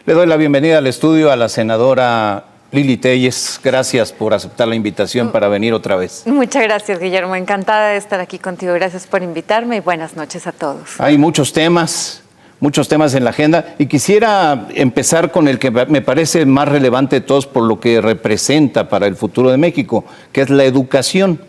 Le doy la bienvenida al estudio a la senadora Lili Téllez. Gracias por aceptar la invitación para venir otra vez. Muchas gracias, Guillermo. Encantada de estar aquí contigo. Gracias por invitarme y buenas noches a todos. Hay muchos temas en la agenda y quisiera empezar con el que me parece más relevante de todos por lo que representa para el futuro de México, que es la educación.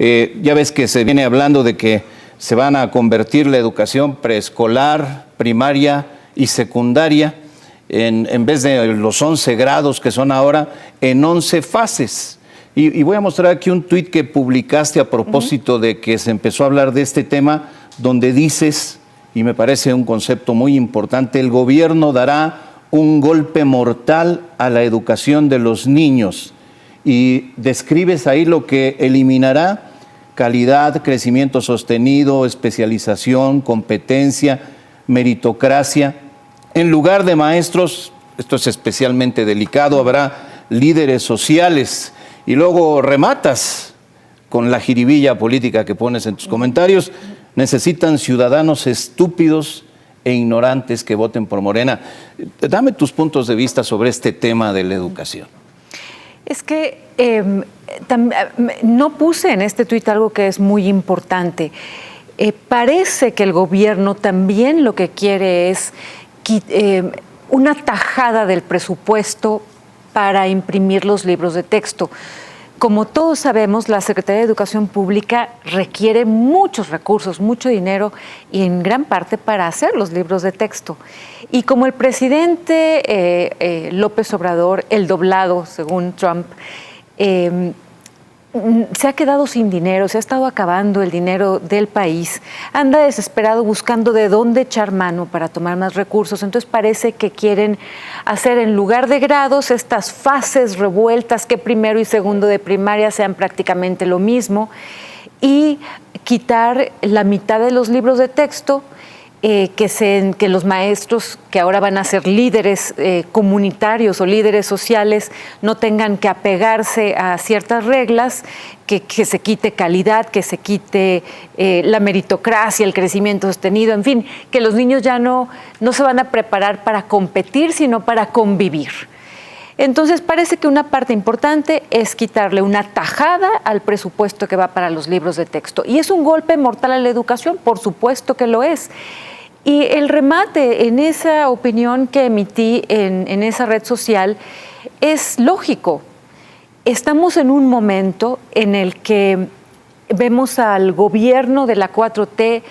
Ya ves que se viene hablando de que se van a convertir la educación preescolar, primaria y secundaria en vez de los 11 grados que son ahora, en 11 fases. Y voy a mostrar aquí un tuit que publicaste a propósito de que se empezó a hablar de este tema, donde dices, y me parece un concepto muy importante, el gobierno dará un golpe mortal a la educación de los niños. Y describes ahí lo que eliminará: calidad, crecimiento sostenido, especialización, competencia, meritocracia. En lugar de maestros, esto es especialmente delicado, habrá líderes sociales. Y luego rematas con la jiribilla política que pones en tus comentarios. Necesitan ciudadanos estúpidos e ignorantes que voten por Morena. Dame tus puntos de vista sobre este tema de la educación. Es que no puse en este tuit algo que es muy importante. Parece que el gobierno también lo que quiere es una tajada del presupuesto para imprimir los libros de texto. Como todos sabemos, la Secretaría de Educación Pública requiere muchos recursos, mucho dinero, y en gran parte para hacer los libros de texto. Y como el presidente López Obrador, el doblado, según Trump, se ha quedado sin dinero, se ha estado acabando el dinero del país, anda desesperado buscando de dónde echar mano para tomar más recursos. Entonces parece que quieren hacer, en lugar de grados, estas fases revueltas, que primero y segundo de primaria sean prácticamente lo mismo, y quitar la mitad de los libros de texto, que los maestros, que ahora van a ser líderes comunitarios o líderes sociales, no tengan que apegarse a ciertas reglas, que se quite calidad, que se quite la meritocracia, el crecimiento sostenido, en fin, que los niños ya no se van a preparar para competir, sino para convivir. Entonces parece que una parte importante es quitarle una tajada al presupuesto que va para los libros de texto. Y es un golpe mortal a la educación, por supuesto que lo es. Y el remate en esa opinión que emití en esa red social es lógico. Estamos en un momento en el que vemos al gobierno de la 4T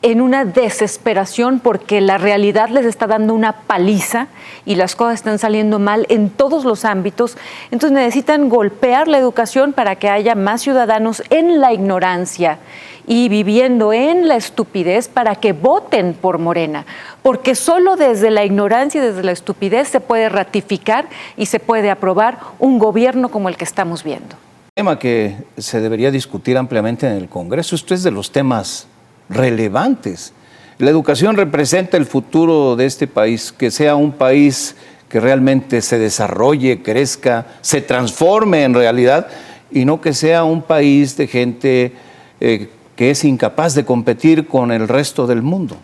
en una desesperación porque la realidad les está dando una paliza y las cosas están saliendo mal en todos los ámbitos. Entonces necesitan golpear la educación para que haya más ciudadanos en la ignorancia y viviendo en la estupidez para que voten por Morena, porque solo desde la ignorancia y desde la estupidez se puede ratificar y se puede aprobar un gobierno como el que estamos viendo. Tema que se debería discutir ampliamente en el Congreso. Esto es de los temas relevantes. La educación representa el futuro de este país, que sea un país que realmente se desarrolle, crezca, se transforme en realidad, y no que sea un país de gente que es incapaz de competir con el resto del mundo.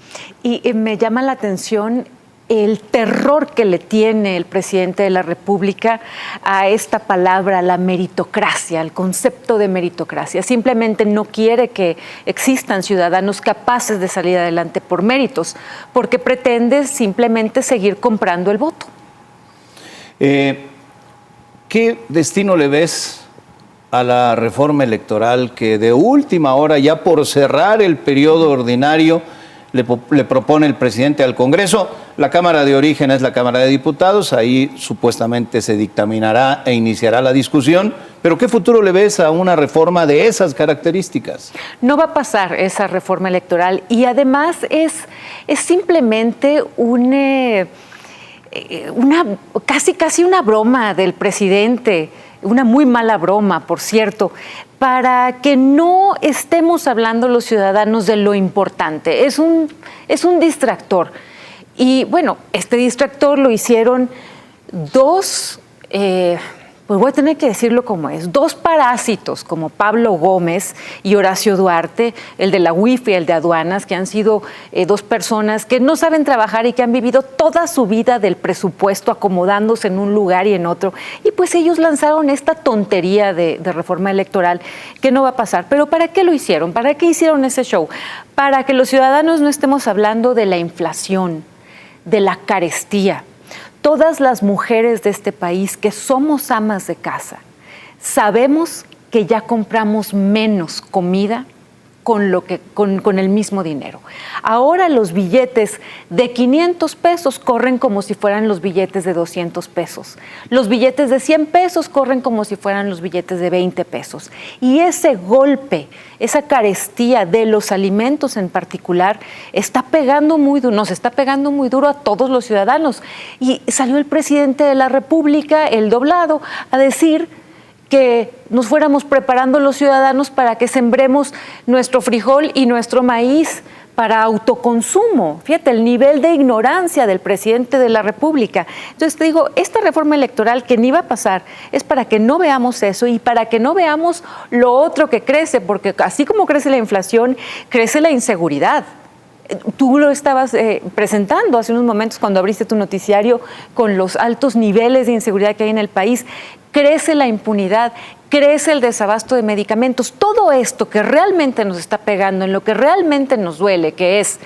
Y me llama la atención el terror que le tiene el presidente de la República a esta palabra, la meritocracia, al concepto de meritocracia. Simplemente no quiere que existan ciudadanos capaces de salir adelante por méritos, porque pretende simplemente seguir comprando el voto. ¿Qué destino le ves a la reforma electoral que de última hora, ya por cerrar el periodo ordinario, le propone el presidente al Congreso? La Cámara de Origen es la Cámara de Diputados, ahí supuestamente se dictaminará e iniciará la discusión, pero ¿qué futuro le ves a una reforma de esas características? No va a pasar esa reforma electoral y además es simplemente casi una broma del presidente, una muy mala broma, por cierto, para que no estemos hablando los ciudadanos de lo importante. Es un distractor. Y bueno, este distractor lo hicieron dos pues voy a tener que decirlo como es, dos parásitos como Pablo Gómez y Horacio Duarte, el de la UIF y el de aduanas, que han sido dos personas que no saben trabajar y que han vivido toda su vida del presupuesto acomodándose en un lugar y en otro, y pues ellos lanzaron esta tontería de reforma electoral que no va a pasar. Pero ¿para qué lo hicieron? ¿Para qué hicieron ese show? Para que los ciudadanos no estemos hablando de la inflación, de la carestía. Todas las mujeres de este país que somos amas de casa, sabemos que ya compramos menos comida con el mismo dinero. Ahora los billetes de 500 pesos corren como si fueran los billetes de 200 pesos. Los billetes de 100 pesos corren como si fueran los billetes de 20 pesos. Y ese golpe, esa carestía de los alimentos en particular, está pegando muy duro, nos está pegando muy duro a todos los ciudadanos. Y salió el presidente de la República, el doblado, a decir que nos fuéramos preparando los ciudadanos para que sembremos nuestro frijol y nuestro maíz para autoconsumo. Fíjate, el nivel de ignorancia del presidente de la República. Entonces te digo, esta reforma electoral que ni va a pasar es para que no veamos eso y para que no veamos lo otro que crece, porque así como crece la inflación, crece la inseguridad. Tú lo estabas presentando hace unos momentos cuando abriste tu noticiario con los altos niveles de inseguridad que hay en el país. Crece la impunidad, crece el desabasto de medicamentos. Todo esto que realmente nos está pegando, en lo que realmente nos duele, que es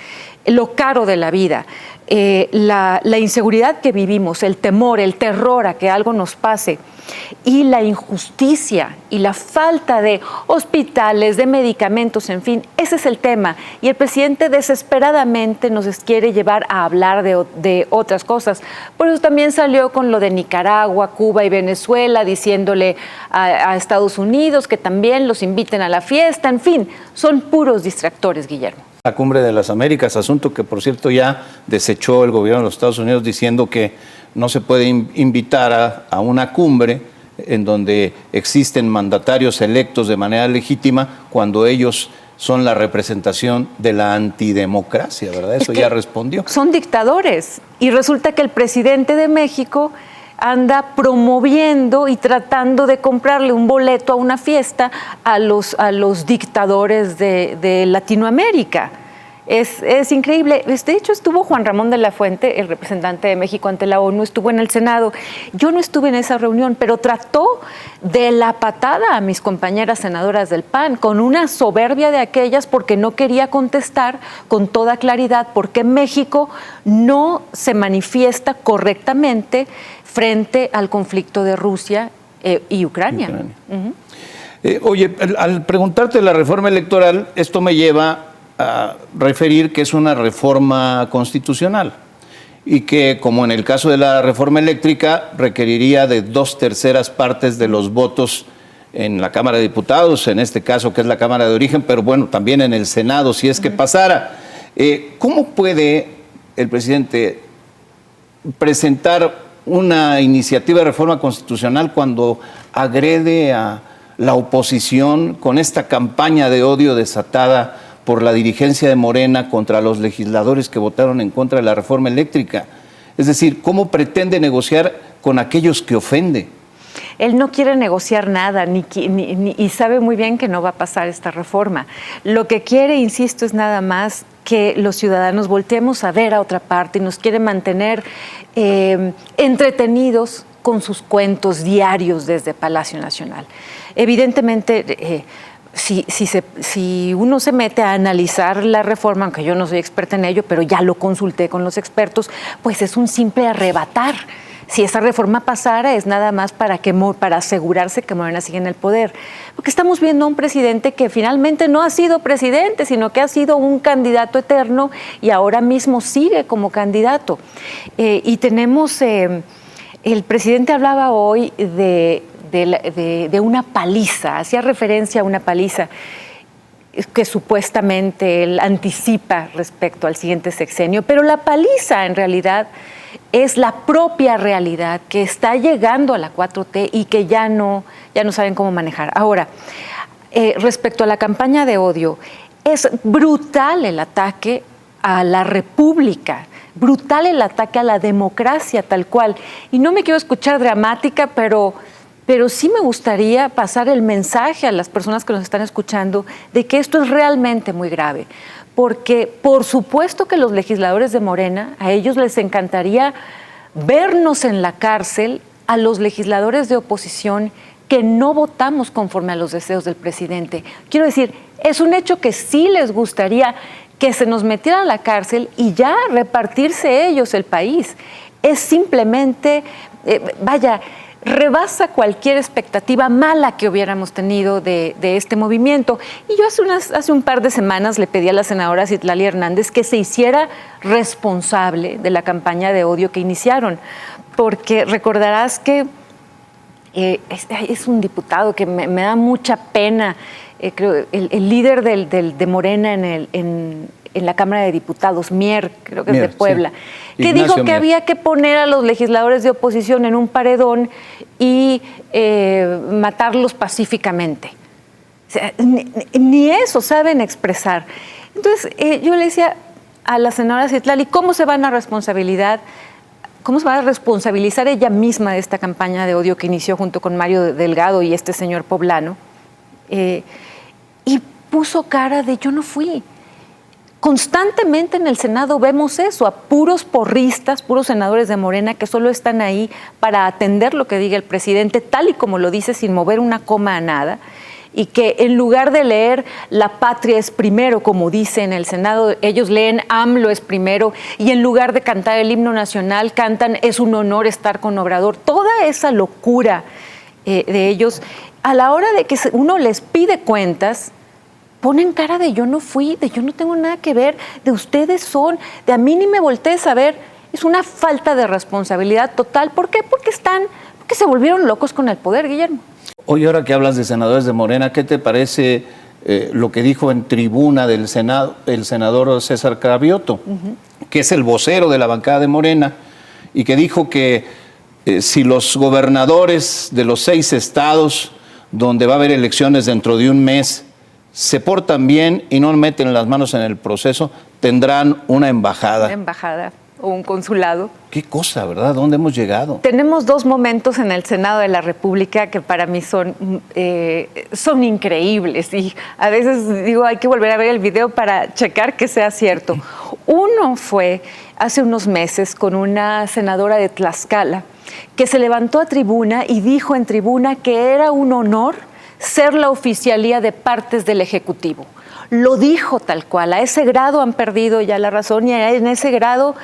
lo caro de la vida, la inseguridad que vivimos, el temor, el terror a que algo nos pase, y la injusticia y la falta de hospitales, de medicamentos, en fin, ese es el tema. Y el presidente desesperadamente nos quiere llevar a hablar de otras cosas. Por eso también salió con lo de Nicaragua, Cuba y Venezuela, diciéndole a Estados Unidos que también los inviten a la fiesta. En fin, son puros distractores, Guillermo. La Cumbre de las Américas, asunto que por cierto ya desechó el gobierno de los Estados Unidos diciendo que no se puede invitar a una cumbre en donde existen mandatarios electos de manera legítima cuando ellos son la representación de la antidemocracia, ¿verdad? Eso ya respondió. Son dictadores y resulta que el presidente de México anda promoviendo y tratando de comprarle un boleto a una fiesta a los dictadores de Latinoamérica. Es increíble. De hecho, estuvo Juan Ramón de la Fuente, el representante de México ante la ONU, estuvo en el Senado. Yo no estuve en esa reunión, pero trató de la patada a mis compañeras senadoras del PAN, con una soberbia de aquellas, porque no quería contestar con toda claridad por qué México no se manifiesta correctamente frente al conflicto de Rusia y Ucrania. Oye, al preguntarte la reforma electoral, esto me lleva a referir que es una reforma constitucional y que, como en el caso de la reforma eléctrica, requeriría de 2/3 partes de los votos en la Cámara de Diputados, en este caso que es la Cámara de Origen, pero bueno, también en el Senado, si es que pasara. ¿Cómo puede el presidente presentar una iniciativa de reforma constitucional cuando agrede a la oposición con esta campaña de odio desatada por la dirigencia de Morena contra los legisladores que votaron en contra de la reforma eléctrica? Es decir, ¿cómo pretende negociar con aquellos que ofende? Él no quiere negociar nada y sabe muy bien que no va a pasar esta reforma. Lo que quiere, insisto, es nada más que los ciudadanos volteemos a ver a otra parte y nos quiere mantener entretenidos con sus cuentos diarios desde Palacio Nacional. Evidentemente, si uno se mete a analizar la reforma, aunque yo no soy experta en ello, pero ya lo consulté con los expertos, pues es un simple arrebatar. Si esa reforma pasara es nada más para asegurarse que Morena sigue en el poder. Porque estamos viendo a un presidente que finalmente no ha sido presidente, sino que ha sido un candidato eterno y ahora mismo sigue como candidato. Y tenemos, el presidente hablaba hoy de una paliza, hacía referencia a una paliza que supuestamente él anticipa respecto al siguiente sexenio, pero la paliza en realidad es la propia realidad que está llegando a la 4T y que ya no saben cómo manejar. Ahora, respecto a la campaña de odio, es brutal el ataque a la República, brutal el ataque a la democracia tal cual. Y no me quiero escuchar dramática, pero pero sí me gustaría pasar el mensaje a las personas que nos están escuchando de que esto es realmente muy grave, porque por supuesto que los legisladores de Morena, a ellos les encantaría vernos en la cárcel a los legisladores de oposición que no votamos conforme a los deseos del presidente. Quiero decir, es un hecho que sí les gustaría que se nos metieran a la cárcel y ya repartirse ellos el país. Es simplemente, rebasa cualquier expectativa mala que hubiéramos tenido de este movimiento. Y yo hace un par de semanas le pedí a la senadora Citlali Hernández que se hiciera responsable de la campaña de odio que iniciaron, porque recordarás que es un diputado que me da mucha pena, creo, el líder de Morena en la Cámara de Diputados, Mier, creo que es de Puebla, sí, que Ignacio dijo que Mier había que poner a los legisladores de oposición en un paredón y matarlos pacíficamente. O sea, ni eso saben expresar. Entonces, yo le decía a la senadora Citlali, ¿cómo se va a responsabilizar ella misma de esta campaña de odio que inició junto con Mario Delgado y este señor poblano? Y puso cara de yo no fui. Constantemente en el Senado vemos eso, a puros porristas, puros senadores de Morena que solo están ahí para atender lo que diga el presidente, tal y como lo dice, sin mover una coma a nada, y que en lugar de leer la patria es primero, como dice en el Senado, ellos leen AMLO es primero, y en lugar de cantar el himno nacional, cantan es un honor estar con Obrador. Toda esa locura de ellos, a la hora de que uno les pide cuentas, ponen cara de yo no fui, de yo no tengo nada que ver, de ustedes son, de a mí ni me voltees a ver. Es una falta de responsabilidad total. ¿Por qué? Porque se volvieron locos con el poder, Guillermo. Oye, ahora que hablas de senadores de Morena, ¿qué te parece lo que dijo en tribuna del Senado el senador César Cravioto, que es el vocero de la bancada de Morena, y que dijo que si los gobernadores de los 6 estados donde va a haber elecciones dentro de un mes se portan bien y no meten las manos en el proceso, tendrán una embajada? Una embajada o un consulado. Qué cosa, ¿verdad? ¿Dónde hemos llegado? Tenemos 2 momentos en el Senado de la República que para mí son increíbles, y a veces digo hay que volver a ver el video para checar que sea cierto. Uno fue hace unos meses con una senadora de Tlaxcala que se levantó a tribuna y dijo en tribuna que era un honor ser la oficialía de partes del Ejecutivo. Lo dijo tal cual. A ese grado han perdido ya la razón, y en ese grado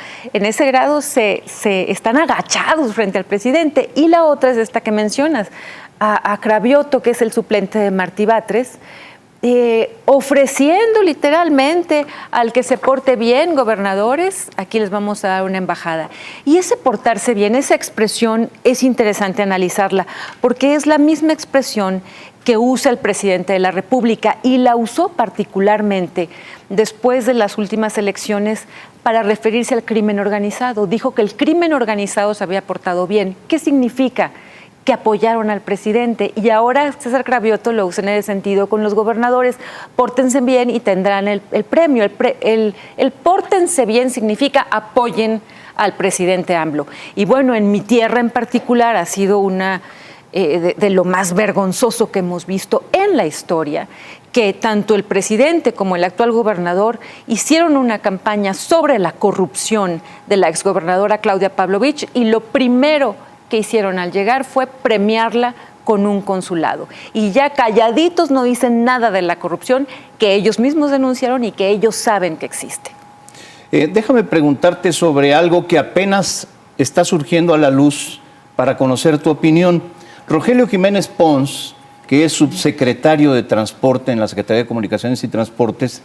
se están agachados frente al presidente. Y la otra es esta que mencionas, a Cravioto, que es el suplente de Martí Batres, ofreciendo literalmente al que se porte bien, gobernadores, aquí les vamos a dar una embajada. Y ese portarse bien, esa expresión es interesante analizarla, porque es la misma expresión que usa el presidente de la República, y la usó particularmente después de las últimas elecciones para referirse al crimen organizado. Dijo que el crimen organizado se había portado bien. ¿Qué significa? Que apoyaron al presidente, y ahora César Cravioto lo usa en ese sentido con los gobernadores. Pórtense bien y tendrán el premio. El pórtense bien significa apoyen al presidente AMLO. Y bueno, en mi tierra en particular ha sido una de lo más vergonzoso que hemos visto en la historia, que tanto el presidente como el actual gobernador hicieron una campaña sobre la corrupción de la exgobernadora Claudia Pavlovich, y lo primero que hicieron al llegar fue premiarla con un consulado. Y ya calladitos no dicen nada de la corrupción que ellos mismos denunciaron y que ellos saben que existe. Déjame preguntarte sobre algo que apenas está surgiendo a la luz para conocer tu opinión. Rogelio Jiménez Pons, que es subsecretario de Transporte en la Secretaría de Comunicaciones y Transportes,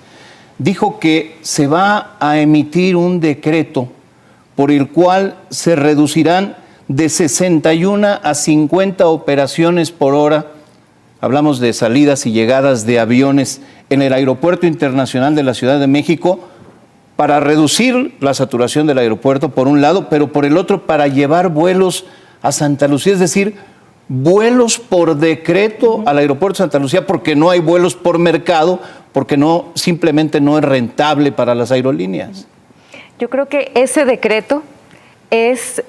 dijo que se va a emitir un decreto por el cual se reducirán de 61 a 50 operaciones por hora, hablamos de salidas y llegadas de aviones en el Aeropuerto Internacional de la Ciudad de México, para reducir la saturación del aeropuerto por un lado, pero por el otro para llevar vuelos a Santa Lucía, es decir, vuelos por decreto al aeropuerto de Santa Lucía, porque no hay vuelos por mercado, porque simplemente no es rentable para las aerolíneas. Yo creo que ese decreto es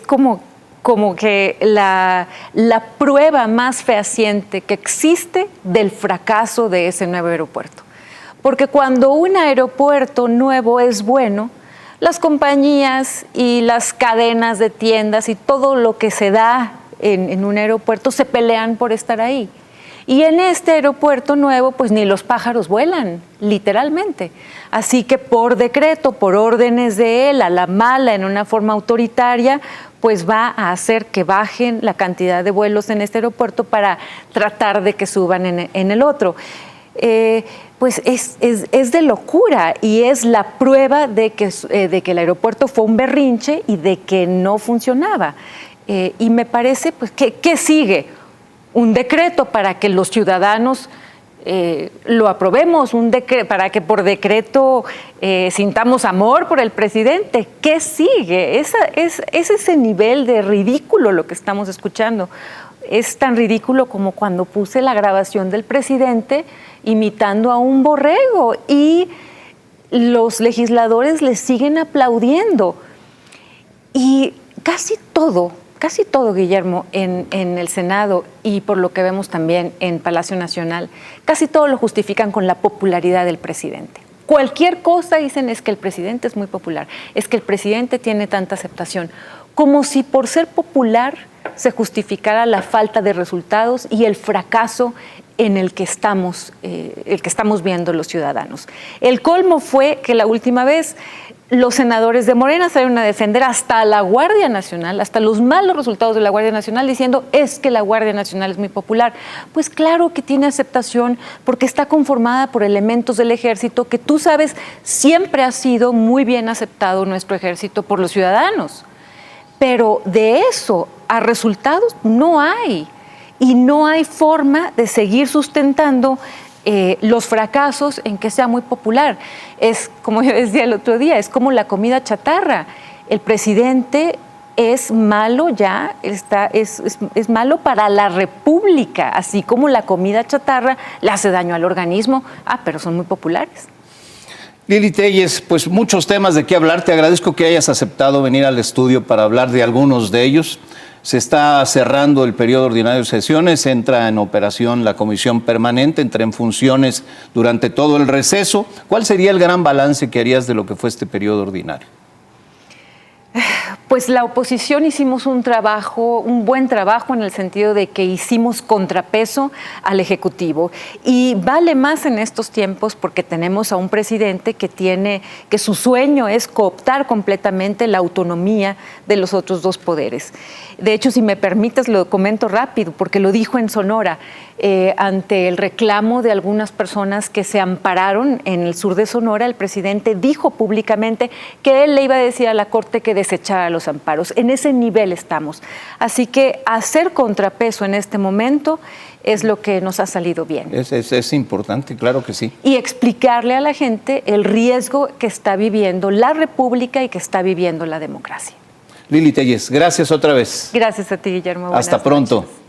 como como que la prueba más fehaciente que existe del fracaso de ese nuevo aeropuerto. Porque cuando un aeropuerto nuevo es bueno, las compañías y las cadenas de tiendas y todo lo que se da en un aeropuerto se pelean por estar ahí. Y en este aeropuerto nuevo, pues ni los pájaros vuelan, literalmente. Así que por decreto, por órdenes de él, a la mala, en una forma autoritaria, pues va a hacer que bajen la cantidad de vuelos en este aeropuerto para tratar de que suban en el otro. Pues es de locura y es la prueba de que el aeropuerto fue un berrinche y de que no funcionaba. Y me parece, pues, ¿qué sigue? Un decreto para que los ciudadanos lo aprobemos, para que por decreto sintamos amor por el presidente. ¿Qué sigue? Es ese nivel de ridículo lo que estamos escuchando. Es tan ridículo como cuando puse la grabación del presidente imitando a un borrego y los legisladores le siguen aplaudiendo. Y casi todo, Guillermo, en el Senado y por lo que vemos también en Palacio Nacional, casi todo lo justifican con la popularidad del presidente. Cualquier cosa dicen es que el presidente es muy popular, es que el presidente tiene tanta aceptación, como si por ser popular se justificara la falta de resultados y el fracaso en el que estamos viendo los ciudadanos. El colmo fue que la última vez los senadores de Morena salieron a defender hasta la Guardia Nacional, hasta los malos resultados de la Guardia Nacional, diciendo es que la Guardia Nacional es muy popular. Pues claro que tiene aceptación porque está conformada por elementos del ejército que tú sabes siempre ha sido muy bien aceptado nuestro ejército por los ciudadanos. Pero de eso a resultados no hay. Y no hay forma de seguir sustentando los fracasos en que sea muy popular. Es, como yo decía el otro día, es como la comida chatarra. El presidente es malo ya, es malo para la República, así como la comida chatarra le hace daño al organismo. Pero son muy populares. Lili Téllez, pues muchos temas de qué hablar. Te agradezco que hayas aceptado venir al estudio para hablar de algunos de ellos. Se está cerrando el periodo ordinario de sesiones, entra en operación la comisión permanente, entra en funciones durante todo el receso. ¿Cuál sería el gran balance que harías de lo que fue este periodo ordinario? Pues la oposición hicimos un buen trabajo en el sentido de que hicimos contrapeso al Ejecutivo. Y vale más en estos tiempos porque tenemos a un presidente que su sueño es cooptar completamente la autonomía de los otros dos poderes. De hecho, si me permites, lo comento rápido, porque lo dijo en Sonora, ante el reclamo de algunas personas que se ampararon en el sur de Sonora, el presidente dijo públicamente que él le iba a decir a la Corte que desechara los amparos. En ese nivel estamos. Así que hacer contrapeso en este momento es lo que nos ha salido bien. Es importante, claro que sí. Y explicarle a la gente el riesgo que está viviendo la República y que está viviendo la democracia. Lili Téllez, gracias otra vez. Gracias a ti, Guillermo. Hasta pronto. Noches.